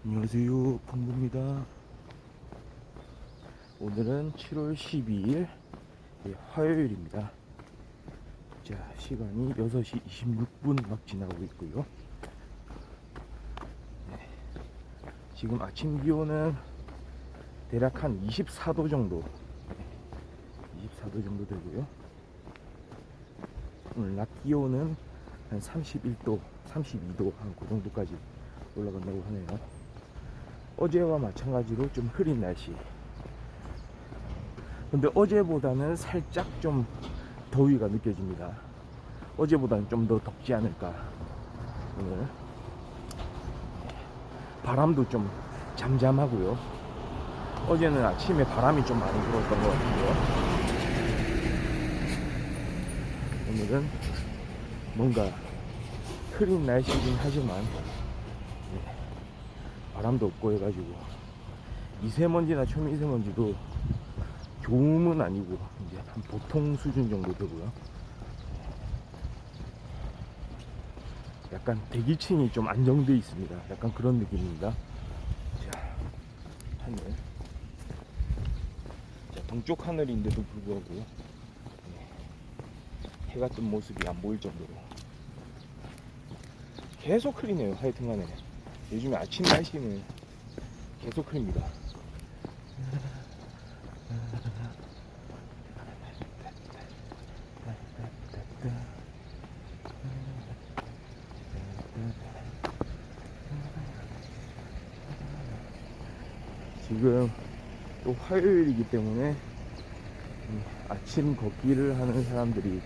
안녕하세요, 풍부입니다. 오늘은 7월 12일 화요일입니다. 자, 시간이 6시 26분 막 지나고 있고요. 지금 아침 기온은 대략 한 24도 정도, 24도 정도 되고요. 오늘 낮 기온은 한 31도, 32도 한 그 정도까지 올라간다고 하네요. 어제와 마찬가지로 좀 흐린 날씨. 근데 어제보다는 살짝 좀 더위가 느껴집니다. 어제보다는 좀 더 덥지 않을까. 오늘 바람도 좀 잠잠하고요. 어제는 아침에 바람이 좀 많이 불었던 것 같은데요. 오늘은 뭔가 흐린 날씨긴 하지만 바람도 없고 해가지고 미세먼지나 초미세먼지도 좋음은 아니고 이제 한 보통 수준 정도 되고요. 약간 대기층이 좀 안정되어 있습니다. 약간 그런 느낌입니다. 자, 하늘. 자, 동쪽 하늘인데도 불구하고 해가 뜬 모습이 안 보일 정도로 계속 흐리네요. 하여튼간에 요즘에 아침 날씨는 계속 흐립니다. 지금 또 화요일이기 때문에 아침 걷기를 하는 사람들이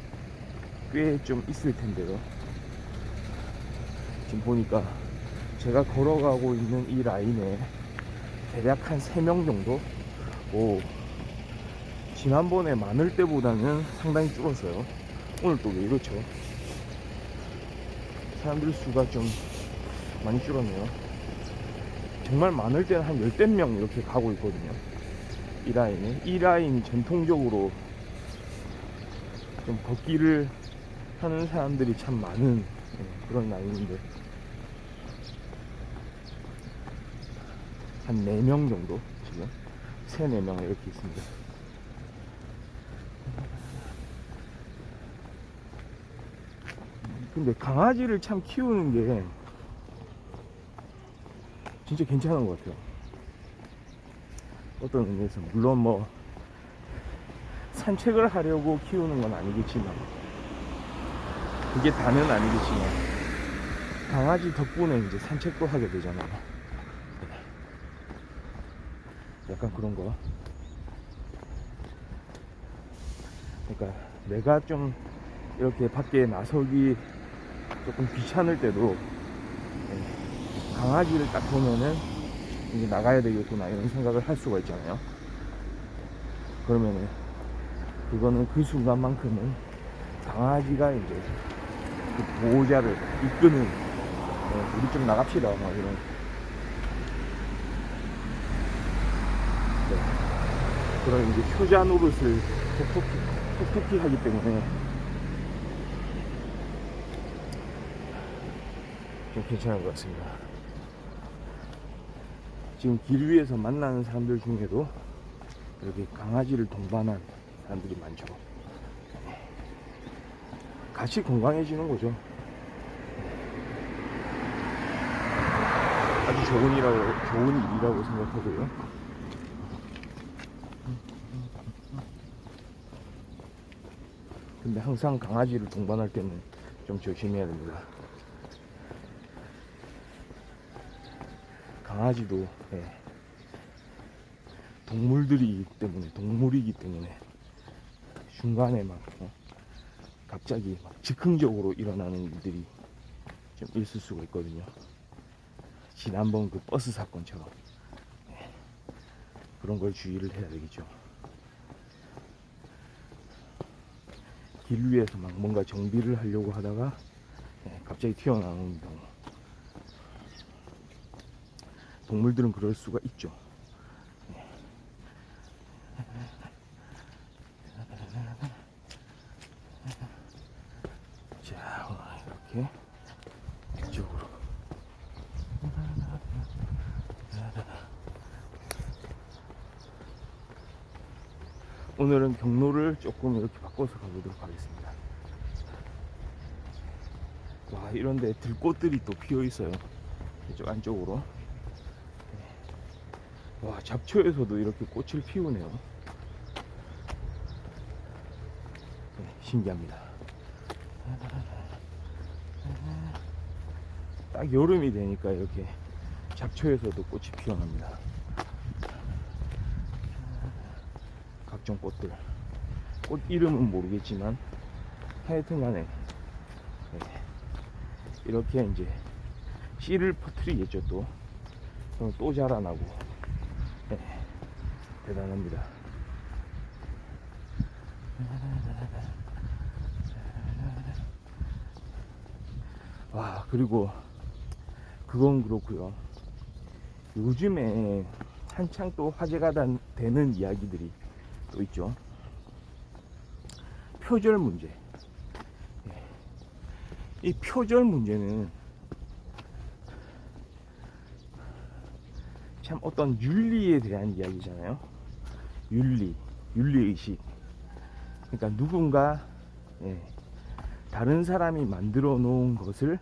꽤 좀 있을 텐데요. 지금 보니까 제가 걸어가고 있는 이 라인에 대략 한 3명 정도? 오, 지난번에 많을 때보다는 상당히 줄었어요. 오늘 또 왜 이렇죠? 사람들 수가 좀 많이 줄었네요. 정말 많을 때는 한 10대 명 이렇게 가고 있거든요. 이 라인에. 이 라인이 전통적으로 좀 걷기를 하는 사람들이 참 많은 그런 라인인데 한 4명 정도 지금 3, 4명 이렇게 있습니다. 근데 강아지를 참 키우는 게 진짜 괜찮은 것 같아요. 어떤 의미에서 물론 뭐 산책을 하려고 키우는 건 아니겠지만 그게 다는 아니겠지만 강아지 덕분에 이제 산책도 하게 되잖아요. 약간 그런 거. 그러니까 내가 좀 이렇게 밖에 나서기 조금 귀찮을 때도 강아지를 딱 보면은 이제 나가야 되겠구나 이런 생각을 할 수가 있잖아요. 그러면은 그거는 그 순간만큼은 강아지가 이제 그 보호자를 이끄는 우리 좀 나갑시다 막 이런 그런 이제 효자 노릇을 톡톡히 하기 때문에 좀 괜찮은 것 같습니다. 지금 길 위에서 만나는 사람들 중에도 이렇게 강아지를 동반한 사람들이 많죠. 같이 건강해지는 거죠. 아주 좋은 일이라고 생각하고요. 근데 항상 강아지를 동반할 때는 좀 조심해야 됩니다. 강아지도 동물이기 때문에 중간에 막 갑자기 막 즉흥적으로 일어나는 일들이 좀 있을 수가 있거든요. 지난번 그 버스 사건처럼 그런 걸 주의를 해야 되겠죠. 길 위에서 막 뭔가 정비를 하려고 하다가 갑자기 튀어나오는 경우. 동물들은 그럴 수가 있죠. 자, 이렇게 이쪽으로 오늘은 경로를 조금 이렇게 바꿔서 가보도록 하겠습니다. 와, 이런데 들꽃들이 또 피어 있어요. 이쪽 안쪽으로. 와, 잡초에서도 이렇게 꽃을 피우네요. 네, 신기합니다. 딱 여름이 되니까 이렇게 잡초에서도 꽃이 피어납니다. 각종 꽃들. 꽃 이름은 모르겠지만 하여튼 간에 네, 이렇게 이제 씨를 퍼뜨리겠죠. 또 자라나고. 네, 대단합니다. 와, 그리고 그건 그렇고요. 요즘에 한창 또 화제가 되는 이야기들이 또 있죠. 표절 문제. 이 표절 문제는 참 어떤 윤리에 대한 이야기잖아요. 윤리의식. 그러니까 누군가 다른 사람이 만들어 놓은 것을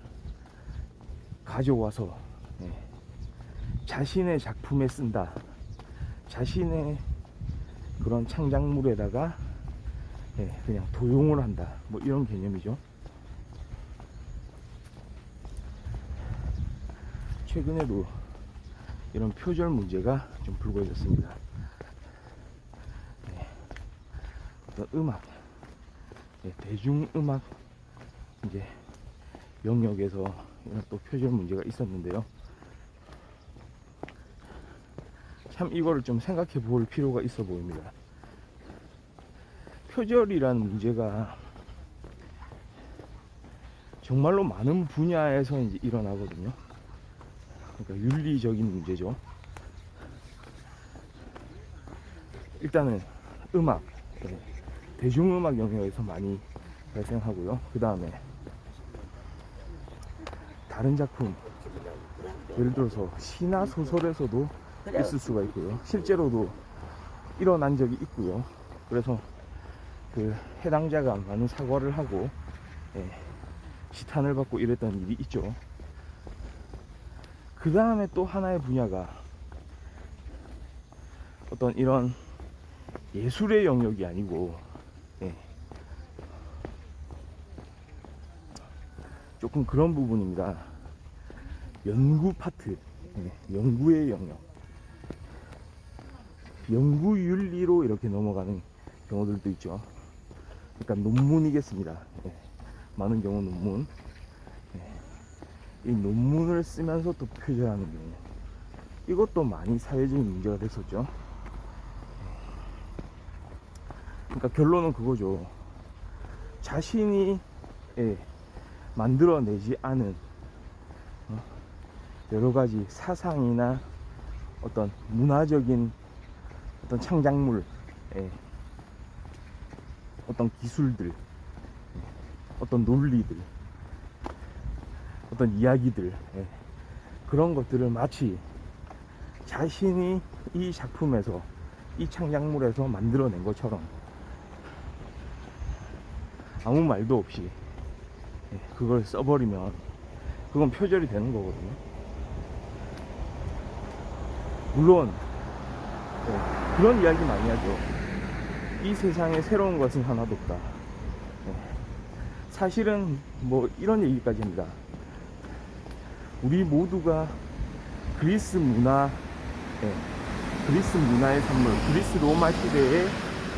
가져와서 자신의 작품에 쓴다. 자신의 그런 창작물에다가 그냥 도용을 한다. 뭐 이런 개념이죠. 최근에도 이런 표절 문제가 좀 불거졌습니다. 어떤 음악, 대중음악 이제 영역에서 이런 또 표절 문제가 있었는데요. 참 이거를 좀 생각해 볼 필요가 있어 보입니다. 표절이라는 문제가 정말로 많은 분야에서 이제 일어나거든요. 그러니까 윤리적인 문제죠. 일단은 음악, 대중음악 영역에서 많이 발생하고요. 그 다음에 다른 작품, 예를 들어서 시나 소설에서도 있을 수가 있고요. 실제로도 일어난 적이 있고요. 그래서 그 해당자가 많은 사과를 하고 시탄을 받고 이랬던 일이 있죠. 그 다음에 또 하나의 분야가 어떤 이런 예술의 영역이 아니고 조금 그런 부분입니다. 연구 파트, 연구의 영역, 연구 윤리로 이렇게 넘어가는 경우들도 있죠. 그러니까 논문이겠습니다. 많은 경우 논문. 이 논문을 쓰면서 또 표절하는 경우, 이것도 많이 사회적인 문제가 됐었죠. 그러니까 결론은 그거죠. 자신이 만들어내지 않은 여러 가지 사상이나 어떤 문화적인 어떤 창작물, 어떤 기술들, 어떤 논리들, 어떤 이야기들, 그런 것들을 마치 자신이 이 작품에서, 이 창작물에서 만들어낸 것처럼 아무 말도 없이 그걸 써버리면 그건 표절이 되는 거거든요. 물론 그런 이야기 많이 하죠. 이 세상에 새로운 것은 하나도 없다. 사실은 뭐 이런 얘기까지 합니다. 우리 모두가 그리스 문화의 산물, 그리스 로마 시대의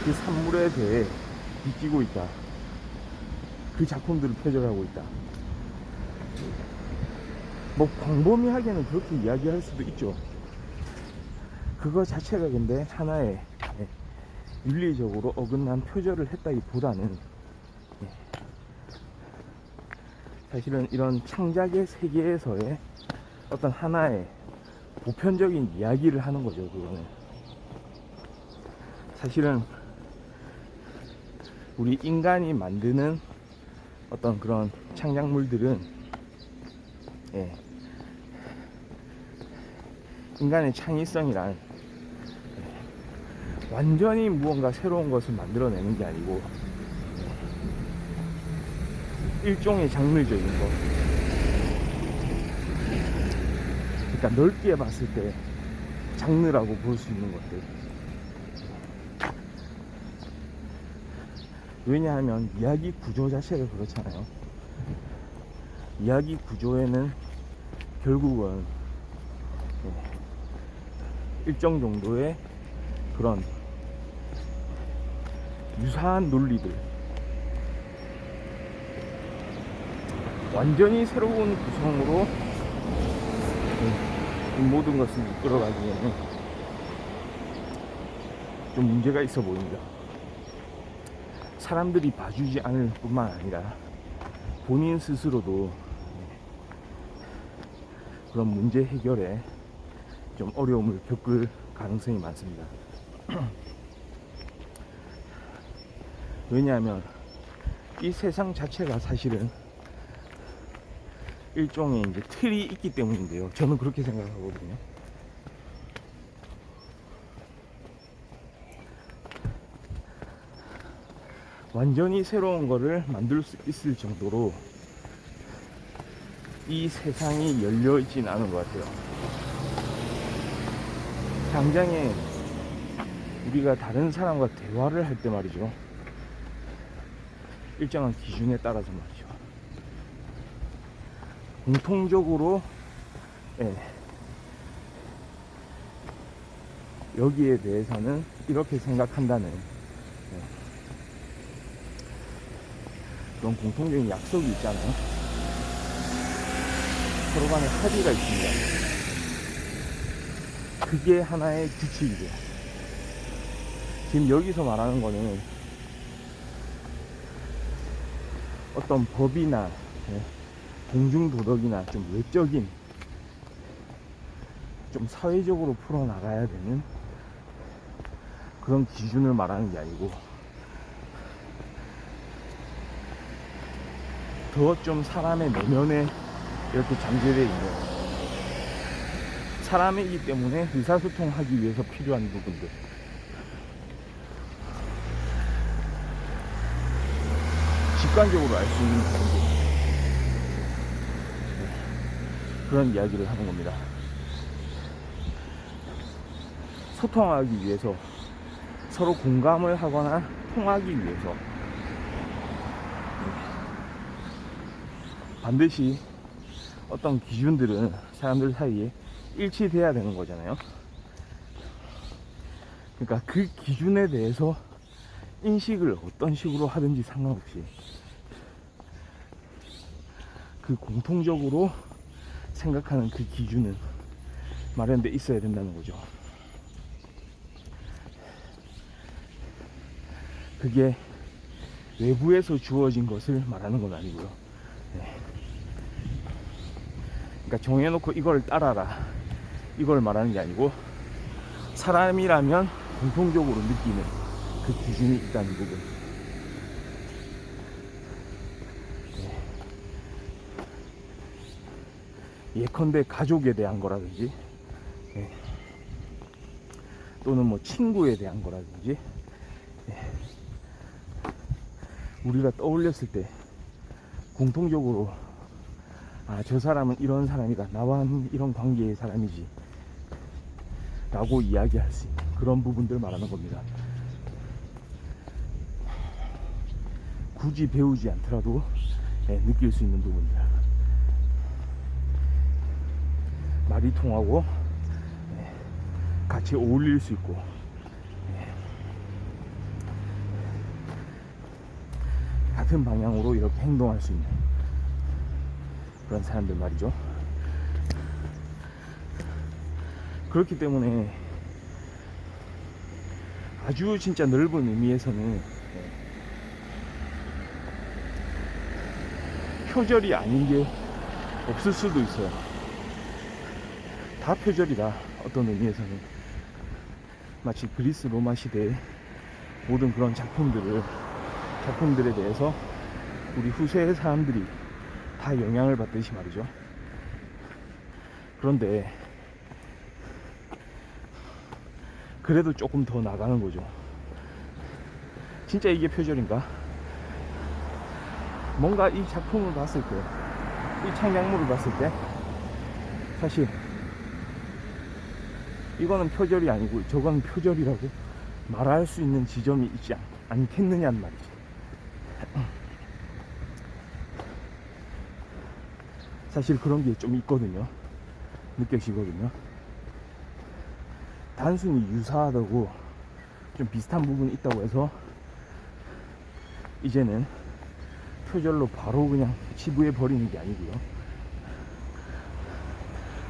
그 산물에 대해 비끼고 있다. 그 작품들을 표절하고 있다. 뭐 광범위하게는 그렇게 이야기할 수도 있죠. 그거 자체가 근데 하나의 윤리적으로 어긋난 표절을 했다기보다는 사실은 이런 창작의 세계에서의 어떤 하나의 보편적인 이야기를 하는 거죠. 그거는 사실은 우리 인간이 만드는 어떤 그런 창작물들은 인간의 창의성이란 완전히 무언가 새로운 것을 만들어내는 게 아니고 일종의 장르적인 것, 그러니까 넓게 봤을 때 장르라고 볼 수 있는 것들. 왜냐하면 이야기 구조 자체가 그렇잖아요. 이야기 구조에는 결국은 일정 정도의 그런 유사한 논리들, 완전히 새로운 구성으로 이 모든 것을 이끌어가기에는 좀 문제가 있어 보입니다. 사람들이 봐주지 않을 뿐만 아니라 본인 스스로도 그런 문제 해결에 좀 어려움을 겪을 가능성이 많습니다. 왜냐하면 이 세상 자체가 사실은 일종의 이제 틀이 있기 때문인데요. 저는 그렇게 생각하거든요. 완전히 새로운 거를 만들 수 있을 정도로 이 세상이 열려 있진 않은 것 같아요. 당장에 우리가 다른 사람과 대화를 할 때 말이죠, 일정한 기준에 따라서 말이죠, 공통적으로 여기에 대해서는 이렇게 생각한다는 그런 공통적인 약속이 있잖아요. 서로 간에 합의가 있습니다. 그게 하나의 규칙이죠. 지금 여기서 말하는 거는 어떤 법이나 공중도덕이나 좀 외적인, 좀 사회적으로 풀어나가야 되는 그런 기준을 말하는 게 아니고, 더 좀 사람의 내면에 이렇게 잠재되어 있는, 사람이기 때문에 의사소통하기 위해서 필요한 부분들, 직관적으로 알 수 있는 부분들, 그런 이야기를 하는 겁니다. 소통하기 위해서, 서로 공감을 하거나 통하기 위해서 반드시 어떤 기준들은 사람들 사이에 일치돼야 되는 거잖아요. 그러니까 그 기준에 대해서 인식을 어떤 식으로 하든지 상관없이 그 공통적으로 생각하는 그 기준은 마련돼 있어야 된다는 거죠. 그게 외부에서 주어진 것을 말하는 건 아니고요. 그러니까 정해놓고 이걸 따라라, 이걸 말하는 게 아니고, 사람이라면 공통적으로 느끼는 그 기준이 있다는 부분. 예컨대 가족에 대한 거라든지, 또는 뭐 친구에 대한 거라든지, 우리가 떠올렸을 때 공통적으로 저 사람은 이런 사람이다, 나와 이런 관계의 사람이지 라고 이야기할 수 있는 그런 부분들 말하는 겁니다. 굳이 배우지 않더라도 느낄 수 있는 부분들, 말이 통하고 같이 어울릴 수 있고, 같은 방향으로 이렇게 행동할 수 있는 그런 사람들 말이죠. 그렇기 때문에 아주 진짜 넓은 의미에서는 표절이 아닌 게 없을 수도 있어요. 다 표절이다, 어떤 의미에서는. 마치 그리스 로마 시대의 모든 그런 작품들에 대해서 우리 후세의 사람들이 다 영향을 받듯이 말이죠. 그런데 그래도 조금 더 나가는 거죠. 진짜 이게 표절인가? 뭔가 이 작품을 봤을 때, 이 창작물을 봤을 때 사실 이거는 표절이 아니고 저건 표절이라고 말할 수 있는 지점이 있지 않겠느냐는 말이지. 사실 그런 게 좀 있거든요. 느껴지거든요. 단순히 유사하다고 좀 비슷한 부분이 있다고 해서 이제는 표절로 바로 그냥 치부해 버리는 게 아니고요.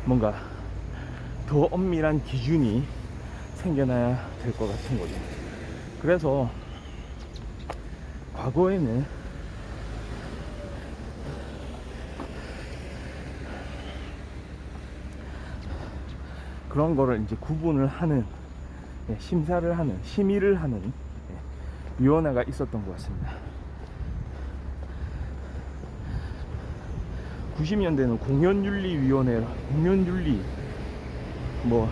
뭔가 더 엄밀한 기준이 생겨나야 될 것 같은 거죠. 그래서 과거에는 그런 거를 이제 구분을 하는, 심사를 하는, 심의를 하는 위원회가 있었던 것 같습니다. 90년대는 공연윤리위원회, 공연윤리 뭐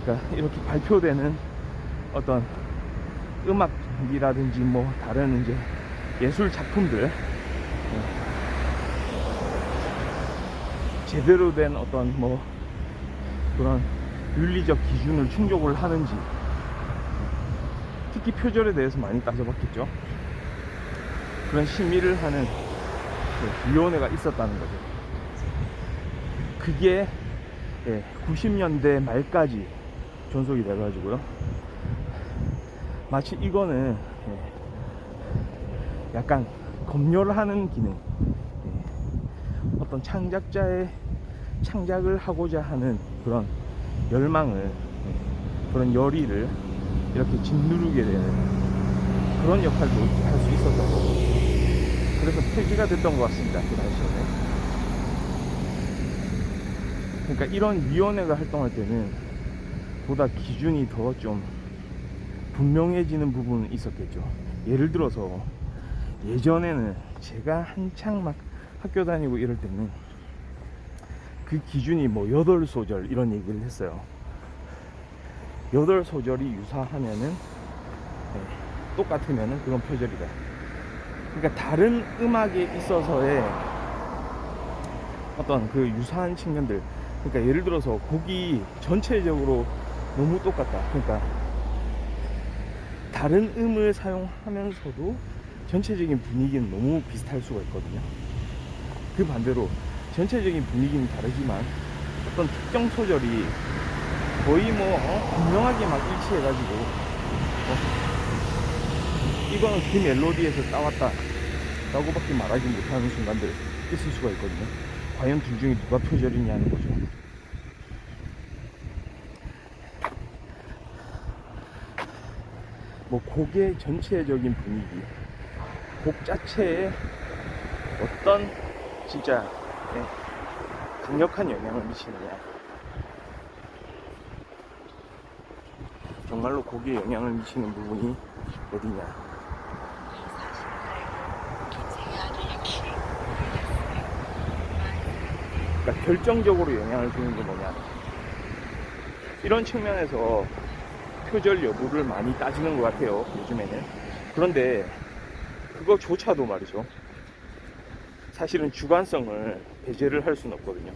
그러니까 이렇게 발표되는 어떤 음악이라든지 뭐 다른 이제 예술 작품들 제대로 된 어떤 뭐 그런 윤리적 기준을 충족을 하는지, 특히 표절에 대해서 많이 따져봤겠죠. 그런 심의를 하는 위원회가 있었다는 거죠. 그게 90년대 말까지 존속이 돼가지고요. 마치 이거는 약간 검열하는 기능, 어떤 창작자의 창작을 하고자 하는 그런 열망을, 그런 열의를 이렇게 짓누르게 되는 그런 역할도 할 수 있었던 거고, 그래서 폐지가 됐던 것 같습니다. 그 당시에는. 그러니까 이런 위원회가 활동할 때는 보다 기준이 더 좀 분명해지는 부분은 있었겠죠. 예를 들어서 예전에는 제가 한창 막 학교 다니고 이럴 때는 그 기준이 뭐 8소절 이런 얘기를 했어요. 8소절이 유사하면은 똑같으면은 그건 표절이다. 그러니까 다른 음악에 있어서의 어떤 그 유사한 측면들, 그러니까 예를 들어서 곡이 전체적으로 너무 똑같다. 그러니까 다른 음을 사용하면서도 전체적인 분위기는 너무 비슷할 수가 있거든요. 그 반대로 전체적인 분위기는 다르지만 어떤 특정 소절이 거의 뭐 분명하게 막 일치해가지고 이거는 그 멜로디에서 따왔다 라고 밖에 말하지 못하는 순간들 있을 수가 있거든요. 과연 둘 중에 누가 표절이냐는 거죠. 뭐 곡의 전체적인 분위기, 곡 자체에 어떤 진짜 강력한 영향을 미치느냐, 정말로 곡에 영향을 미치는 부분이 어디냐. 그러니까 결정적으로 영향을 주는 게 뭐냐, 이런 측면에서 표절 여부를 많이 따지는 것 같아요, 요즘에는. 그런데 그거조차도 말이죠, 사실은 주관성을 배제를 할 수는 없거든요.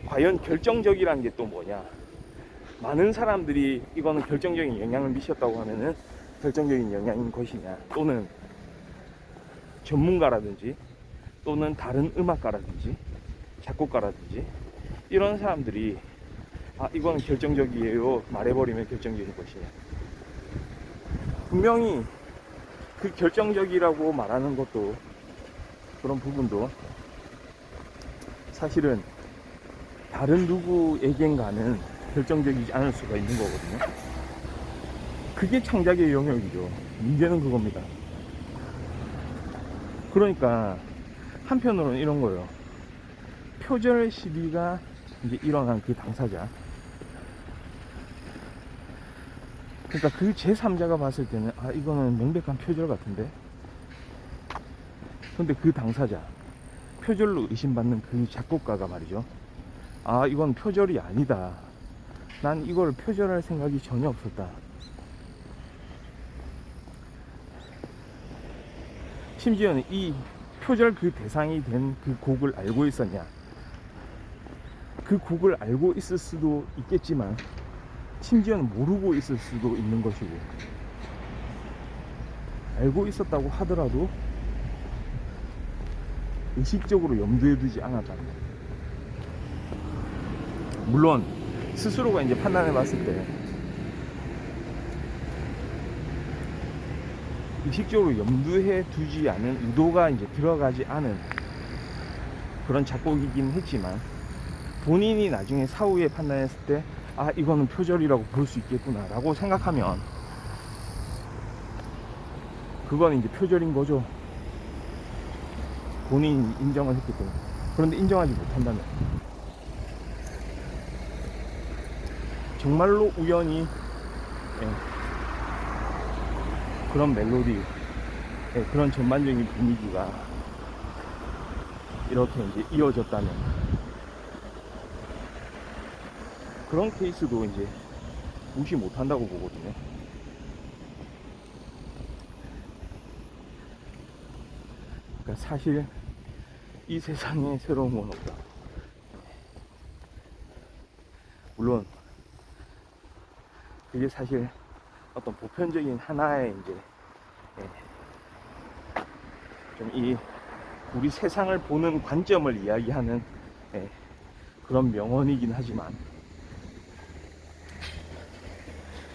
과연 결정적이라는 게 또 뭐냐, 많은 사람들이 이거는 결정적인 영향을 미쳤다고 하면은 결정적인 영향인 것이냐, 또는 전문가라든지 또는 다른 음악가라든지 작곡가라든지 이런 사람들이 이거는 결정적이에요 말해버리면 결정적인 것이냐. 분명히 그 결정적이라고 말하는 것도, 그런 부분도 사실은 다른 누구에겐가는 결정적이지 않을 수가 있는 거거든요. 그게 창작의 영역이죠. 문제는 그겁니다. 그러니까 한편으로는 이런 거예요. 표절 시비가 이제 일어난 그 당사자, 그러니까 그 제3자가 봤을 때는 이거는 명백한 표절 같은데, 근데 그 당사자, 표절로 의심받는 그 작곡가가 말이죠, 이건 표절이 아니다 난 이걸 표절할 생각이 전혀 없었다. 심지어는 이 표절 그 대상이 된 그 곡을 알고 있었냐? 그 곡을 알고 있을 수도 있겠지만 심지어는 모르고 있을 수도 있는 것이고, 알고 있었다고 하더라도 의식적으로 염두에 두지 않았다. 물론 스스로가 이제 판단해 봤을 때 의식적으로 염두에 두지 않은, 의도가 이제 들어가지 않은 그런 작곡이긴 했지만, 본인이 나중에 사후에 판단했을 때 아, 이거는 표절이라고 볼 수 있겠구나 라고 생각하면 그건 이제 표절인 거죠. 본인이 인정을 했기 때문에. 그런데 인정하지 못한다면, 정말로 우연히 그런 멜로디, 그런 전반적인 분위기가 이렇게 이제 이어졌다면, 그런 케이스도 이제 무시 못한다고 보거든요. 그러니까 사실 이 세상에 새로운 건 없다. 물론 그게 사실 어떤 보편적인 하나의 이제 좀 이 우리 세상을 보는 관점을 이야기하는 그런 명언이긴 하지만,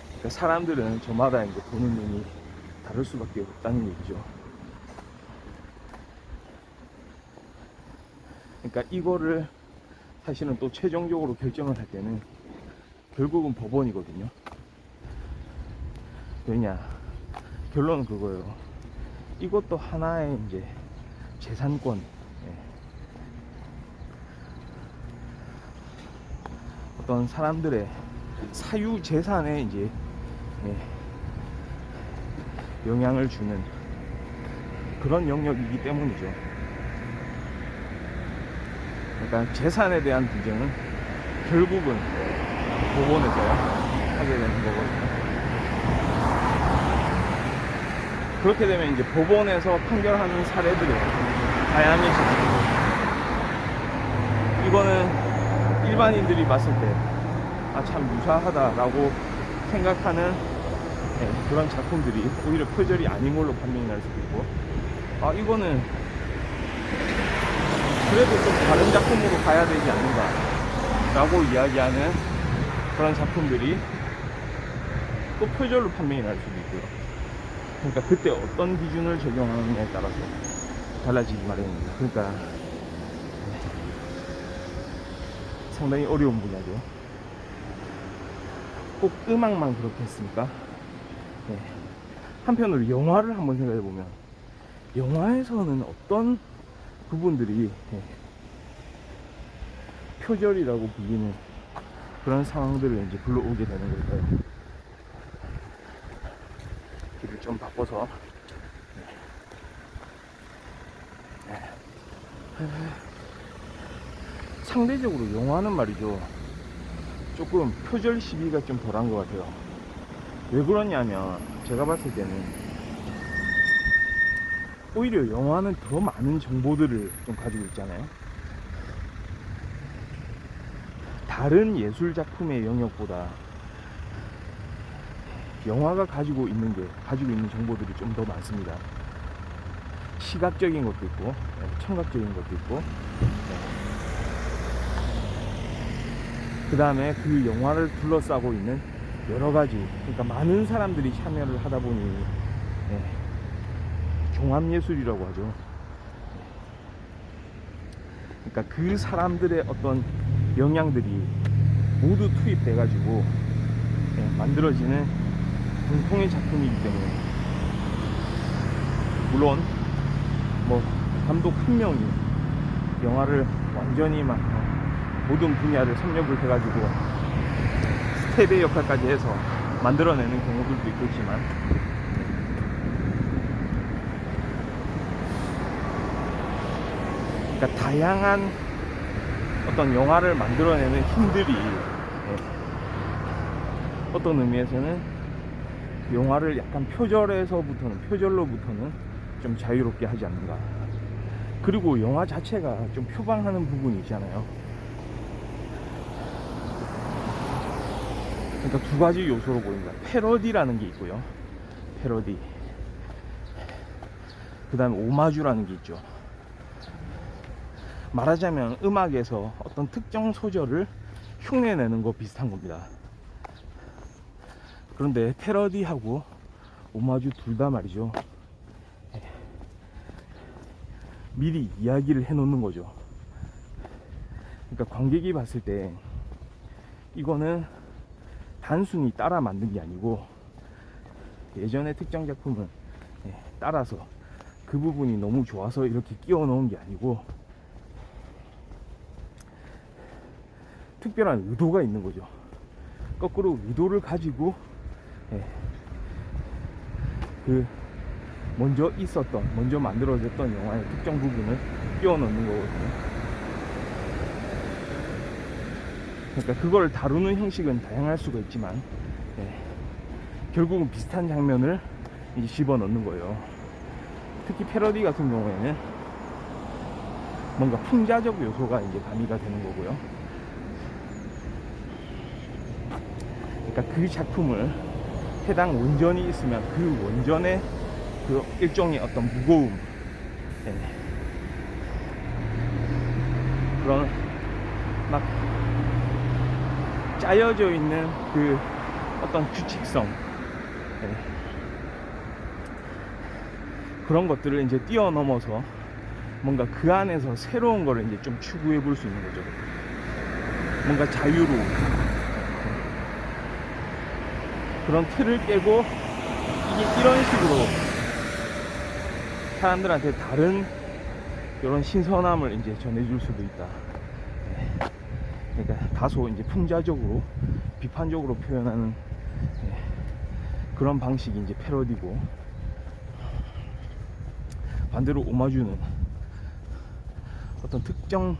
그러니까 사람들은 저마다 이제 보는 눈이 다를 수밖에 없다는 얘기죠. 그러니까 이거를 사실은 또 최종적으로 결정을 할 때는 결국은 법원이거든요. 왜냐, 결론은 그거예요. 이것도 하나의 이제 재산권, 어떤 사람들의 사유 재산에 이제 영향을 주는 그런 영역이기 때문이죠. 그러니까 재산에 대한 분쟁은 결국은 법원에서 하게 되는 거거든요. 그렇게 되면 이제 법원에서 판결하는 사례들이 다양해지고, 이거는 일반인들이 봤을 때 아, 참 유사하다라고 생각하는 그런 작품들이 오히려 표절이 아닌 걸로 판명이 날 수도 있고, 아, 이거는 그래도 좀 다른 작품으로 가야 되지 않는가 라고 이야기하는 그런 작품들이 또 표절로 판명이 날 수도 있고요. 그러니까 그때 어떤 기준을 적용하느냐에 따라서 달라지기 마련입니다. 그러니까 상당히 어려운 분야죠. 꼭 음악만 그렇겠습니까? 한편으로 영화를 한번 생각해보면, 영화에서는 어떤 부분들이 표절이라고 불리는 그런 상황들을 이제 불러오게 되는 걸까요? 길을 좀 바꿔서 상대적으로 영화는 말이죠, 조금 표절 시비가 좀 덜한 것 같아요. 왜 그러냐면, 제가 봤을 때는 오히려 영화는 더 많은 정보들을 좀 가지고 있잖아요. 다른 예술 작품의 영역보다 영화가 가지고 있는 정보들이 좀 더 많습니다. 시각적인 것도 있고, 청각적인 것도 있고, 그 다음에 그 영화를 둘러싸고 있는 여러 가지, 그러니까 많은 사람들이 참여를 하다 보니 종합예술이라고 하죠. 그러니까 그 사람들의 어떤 영향들이 모두 투입돼 가지고 만들어지는 공통의 작품이기 때문에, 물론 뭐 감독 한 명이 영화를 완전히 막 모든 분야를 섭렵을 해가지고 스텝의 역할까지 해서 만들어내는 경우들도 있겠지만, 그러니까 다양한 어떤 영화를 만들어내는 힘들이 어떤 의미에서는 영화를 약간 표절로부터는 좀 자유롭게 하지 않는가. 그리고 영화 자체가 좀 표방하는 부분이 있잖아요. 그러니까 두 가지 요소로 보인다. 패러디라는 게 있고요. 패러디. 그 다음에 오마주라는 게 있죠. 말하자면 음악에서 어떤 특정 소절을 흉내내는 거 비슷한 겁니다. 그런데 패러디하고 오마주 둘 다 말이죠, 미리 이야기를 해놓는 거죠. 그러니까 관객이 봤을 때 이거는 단순히 따라 만든 게 아니고 예전의 특정 작품을 따라서 그 부분이 너무 좋아서 이렇게 끼워 넣은 게 아니고 특별한 의도가 있는 거죠. 거꾸로 의도를 가지고 그 먼저 만들어졌던 영화의 특정 부분을 끼워 넣는 거거든요. 그러니까 그걸 다루는 형식은 다양할 수가 있지만 결국은 비슷한 장면을 이제 집어넣는 거예요. 특히 패러디 같은 경우에는 뭔가 풍자적 요소가 이제 가미가 되는 거고요. 그러니까 그 작품을 해당 원전이 있으면 그 원전의 그 일종의 어떤 무거움, 그런 막 짜여져 있는 그 어떤 규칙성, 그런 것들을 이제 뛰어넘어서 뭔가 그 안에서 새로운 거를 이제 좀 추구해 볼 수 있는 거죠. 뭔가 자유로운 그런 틀을 깨고 이게 이런 식으로 사람들한테 다른 이런 신선함을 이제 전해줄 수도 있다. 그러니까 다소 이제 풍자적으로 비판적으로 표현하는 그런 방식이 이제 패러디고, 반대로 오마주는 어떤 특정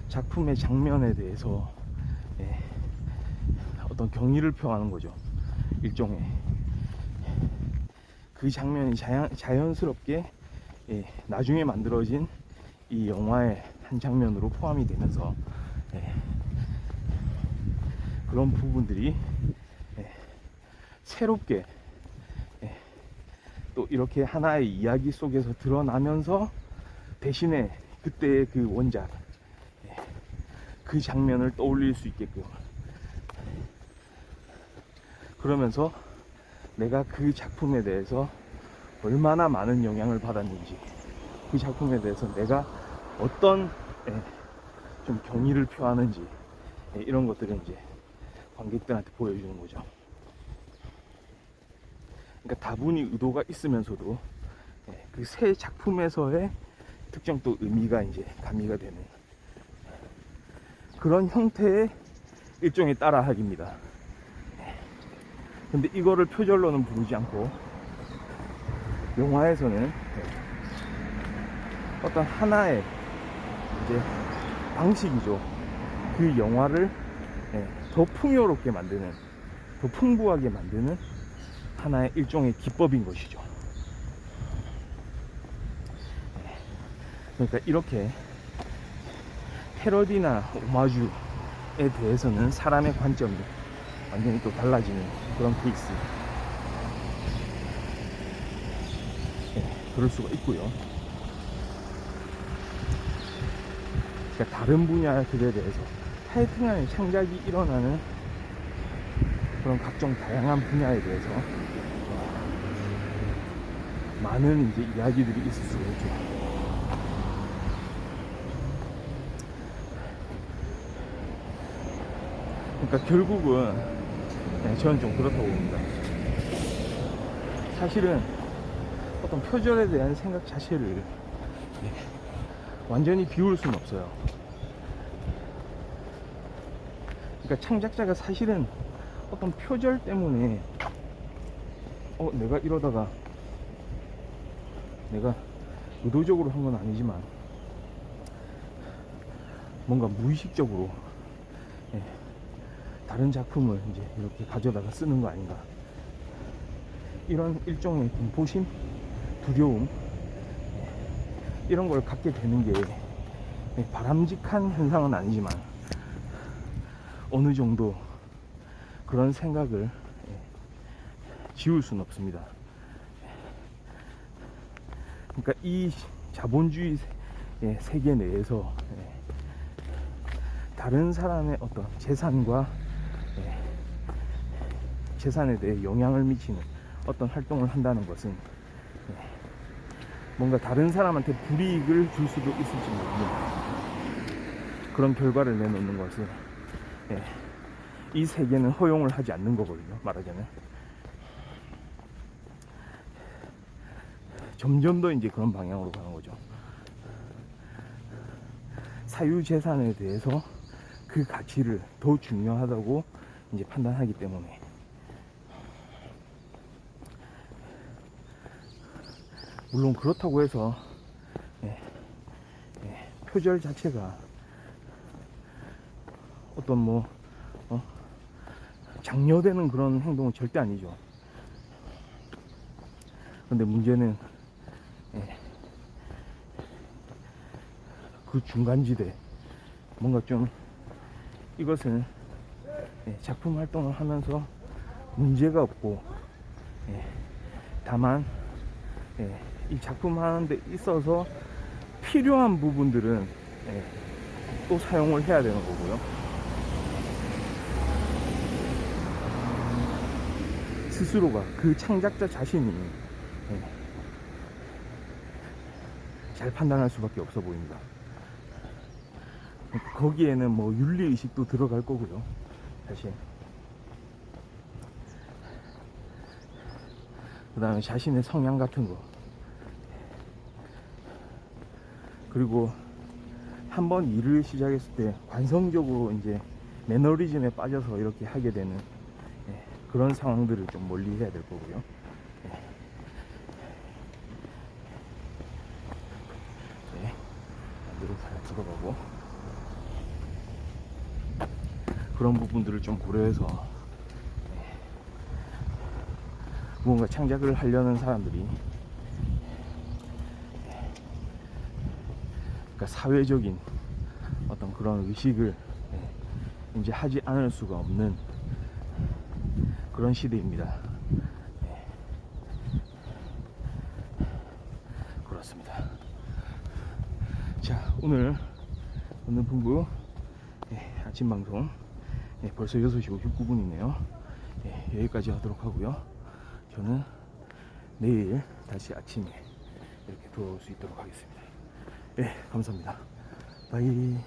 작품의 장면에 대해서 어떤 경의를 표하는 거죠. 일종의 그 장면이 자연스럽게 나중에 만들어진 이 영화의 한 장면으로 포함이 되면서 그런 부분들이 새롭게 또 이렇게 하나의 이야기 속에서 드러나면서 대신에 그때의 그 원작, 그 장면을 떠올릴 수 있게끔, 그러면서 내가 그 작품에 대해서 얼마나 많은 영향을 받았는지, 그 작품에 대해서 내가 어떤 좀 경의를 표하는지, 이런 것들을 이제 관객들한테 보여주는 거죠. 그러니까 다분히 의도가 있으면서도 그 새 작품에서의 특정 또 의미가 이제 가미가 되는 그런 형태의 일종의 따라하기입니다. 근데 이거를 표절로는 부르지 않고 영화에서는 어떤 하나의 이제 방식이죠. 그 영화를 더 풍요롭게 만드는, 더 풍부하게 만드는 하나의 일종의 기법인 것이죠. 그러니까 이렇게 패러디나 오마주에 대해서는 사람의 관점이 완전히 또 달라지는 그런 케이스, 그럴 수가 있고요. 그러니까 다른 분야들에 대해서 타이틀한 창작이 일어나는 그런 각종 다양한 분야에 대해서 많은 이제 이야기들이 있을 수가 있죠. 그러니까 결국은 저는 좀 그렇다고 봅니다. 사실은 어떤 표절에 대한 생각 자체를 완전히 비울 수는 없어요. 그러니까 창작자가 사실은 어떤 표절 때문에 내가 이러다가 내가 의도적으로 한 건 아니지만 뭔가 무의식적으로 다른 작품을 이제 이렇게 가져다가 쓰는 거 아닌가. 이런 일종의 공포심, 두려움, 이런 걸 갖게 되는 게 바람직한 현상은 아니지만 어느 정도 그런 생각을 지울 수는 없습니다. 그러니까 이 자본주의 세계 내에서 다른 사람의 어떤 재산과 재산에 대해 영향을 미치는 어떤 활동을 한다는 것은 뭔가 다른 사람한테 불이익을 줄 수도 있을지 모릅니다. 그런 결과를 내놓는 것은 이 세계는 허용을 하지 않는 거거든요. 말하자면 점점 더 이제 그런 방향으로 가는 거죠. 사유재산에 대해서 그 가치를 더 중요하다고 이제 판단하기 때문에 물론 그렇다고 해서 표절 자체가 어떤 뭐 장려되는 그런 행동은 절대 아니죠. 근데 문제는 그 중간지대, 뭔가 좀 이것은 작품 활동을 하면서 문제가 없고 다만 이 작품 하는데 있어서 필요한 부분들은 또 사용을 해야 되는 거고요. 스스로가, 그 창작자 자신이 잘 판단할 수밖에 없어 보입니다. 거기에는 뭐 윤리의식도 들어갈 거고요, 사실. 그 다음에 자신의 성향 같은 거, 그리고 한번 일을 시작했을 때 관성적으로 이제 매너리즘에 빠져서 이렇게 하게 되는 그런 상황들을 좀 멀리 해야 될 거고요. 안으로 잘 들어가고 그런 부분들을 좀 고려해서 무언가 창작을 하려는 사람들이 그러니까 사회적인 어떤 그런 의식을 이제 하지 않을 수가 없는 그런 시대입니다. 그렇습니다. 자, 오늘 본부 아침 방송 벌써 6시 59분이네요. 여기까지 하도록 하고요. 저는 내일 다시 아침에 이렇게 돌아올 수 있도록 하겠습니다. 감사합니다. 바이.